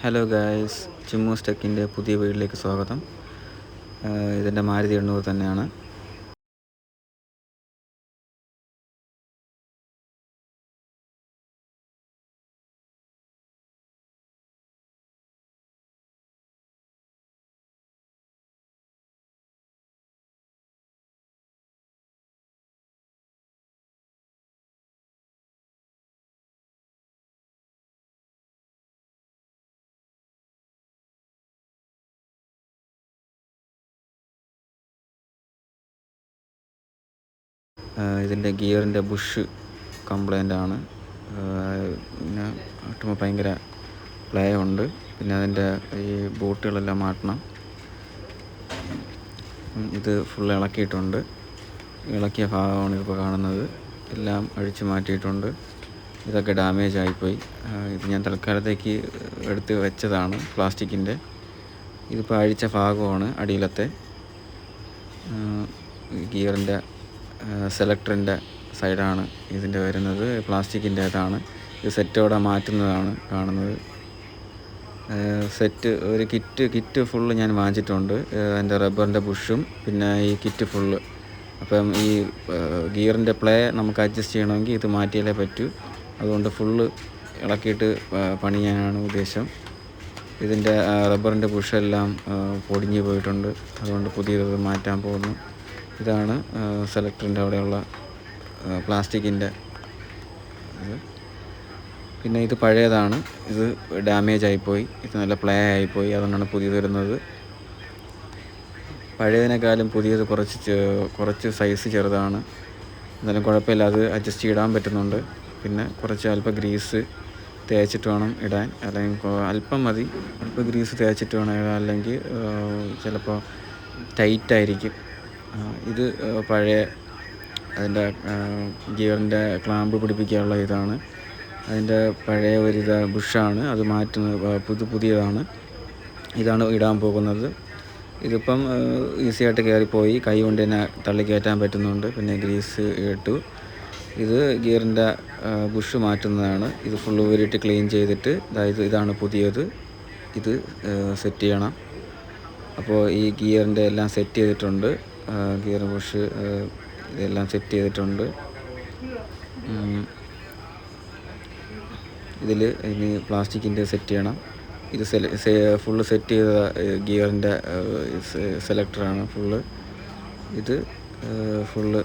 Hello guys, ചിമ്മൂസ് ടെക്കിൻ്റെ പുതിയ വീഡിയോയിലേക്ക് സ്വാഗതം. ഇതിൻ്റെ മാരുതി 800 തന്നെയാണ്. ഇതിൻ്റെ ഗിയറിൻ്റെ ബുഷ് കംപ്ലൈൻ്റ് ആണ്. പിന്നെ കിട്ടുമ്പോൾ ഭയങ്കര പ്ലേ ഉണ്ട്. പിന്നെ അതിൻ്റെ ഈ ബോട്ടുകളെല്ലാം മാറ്റണം. ഇത് ഫുൾ ഇളക്കിയിട്ടുണ്ട്. ഇളക്കിയ ഭാഗമാണ് ഇപ്പോൾ കാണുന്നത്. എല്ലാം അഴിച്ചു മാറ്റിയിട്ടുണ്ട്. ഇതൊക്കെ ഡാമേജ് ആയിപ്പോയി. ഇത് ഞാൻ തൽക്കാലത്തേക്ക് എടുത്ത് വെച്ചതാണ്, പ്ലാസ്റ്റിക്കിൻ്റെ. ഇതിപ്പോൾ അഴിച്ച ഭാഗമാണ് അടിയിലത്തെ ഗിയറിൻ്റെ സെലക്ടറിൻ്റെ സൈഡാണ് ഇതിൻ്റെ വരുന്നത്. പ്ലാസ്റ്റിക്കിൻ്റെ അതാണ്. ഇത് സെറ്റോടെ മാറ്റുന്നതാണ് കാണുന്നത്. ഒരു കിറ്റ് ഫുള്ള് ഞാൻ വാങ്ങിച്ചിട്ടുണ്ട്. അതിൻ്റെ റബ്ബറിൻ്റെ ബുഷും പിന്നെ ഈ കിറ്റ് ഫുള്ള്. അപ്പം ഈ ഗിയറിൻ്റെ പ്ലേ നമുക്ക് അഡ്ജസ്റ്റ് ചെയ്യണമെങ്കിൽ ഇത് മാറ്റിയാലേ പറ്റൂ. അതുകൊണ്ട് ഫുള്ള് ഇളക്കിയിട്ട് പണിയാനാണ് ഉദ്ദേശം. ഇതിൻ്റെ റബ്ബറിൻ്റെ ബുഷെല്ലാം പൊടിഞ്ഞു പോയിട്ടുണ്ട്. അതുകൊണ്ട് പുതിയത് മാറ്റാൻ പോകുന്നു. ഇതാണ് സെലക്ടറിൻ്റെ അവിടെയുള്ള പ്ലാസ്റ്റിക്കിൻ്റെ ഇത്. പിന്നെ ഇത് പഴയതാണ്. ഇത് ഡാമേജ് ആയിപ്പോയി. ഇത് നല്ല പ്ലേ ആയിപ്പോയി. അതുകൊണ്ടാണ് പുതിയത് വരുന്നത്. പഴയതിനേക്കാളും പുതിയത് കുറച്ച് സൈസ് ചെറുതാണ്. എന്നാലും കുഴപ്പമില്ല, അത് അഡ്ജസ്റ്റ് ചെയ്തിടാൻ പറ്റുന്നുണ്ട്. പിന്നെ അല്പം ഗ്രീസ് തേച്ചിട്ട് വേണം ഇടാൻ. അല്ലെങ്കിൽ അല്പം മതി, അല്പം ഗ്രീസ് തേച്ചിട്ട് വേണം ഇടാൻ. അല്ലെങ്കിൽ ചിലപ്പോൾ ടൈറ്റായിരിക്കും. ഇത് പഴയ അതിൻ്റെ ഗിയറിൻ്റെ ക്ലാമ്പ് പിടിപ്പിക്കാനുള്ള ഇതാണ്. അതിൻ്റെ പഴയ ഒരു ബുഷാണ്. അത് മാറ്റുന്നത് പുതിയതാണ്. ഇതാണ് ഇടാൻ പോകുന്നത്. ഇതിപ്പം ഈസിയായിട്ട് കയറിപ്പോയി. കൈ കൊണ്ട് തന്നെ തള്ളിക്കയറ്റാൻ പറ്റുന്നുണ്ട്. പിന്നെ ഗ്രീസ് ഇട്ടു. ഇത് ഗിയറിൻ്റെ ബുഷ് മാറ്റുന്നതാണ്. ഇത് ഫുള്ള് ഊരിയിട്ട് ക്ലീൻ ചെയ്തിട്ട് ഇതാണ് പുതിയത്. ഇത് സെറ്റ് ചെയ്യണം. അപ്പോൾ ഈ ഗിയറിൻ്റെ എല്ലാം സെറ്റ് ചെയ്തിട്ടുണ്ട്. ഗിയർ ബുഷ് ഇതെല്ലാം സെറ്റ് ചെയ്തിട്ടുണ്ട്. ഇതിൽ ഇനി പ്ലാസ്റ്റിക്കിൻ്റെ സെറ്റ് ചെയ്യണം. ഇത് ഫുള്ള് സെറ്റ് ചെയ്ത ഗിയറിൻ്റെ സെലക്ടറാണ് ഫുള്ള്. ഇത് ഫുള്ള്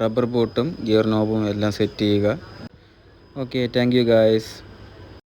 റബ്ബർ ബോട്ടും ഗിയർ നോബും എല്ലാം സെറ്റ് ചെയ്യുക. Okay, thank you guys.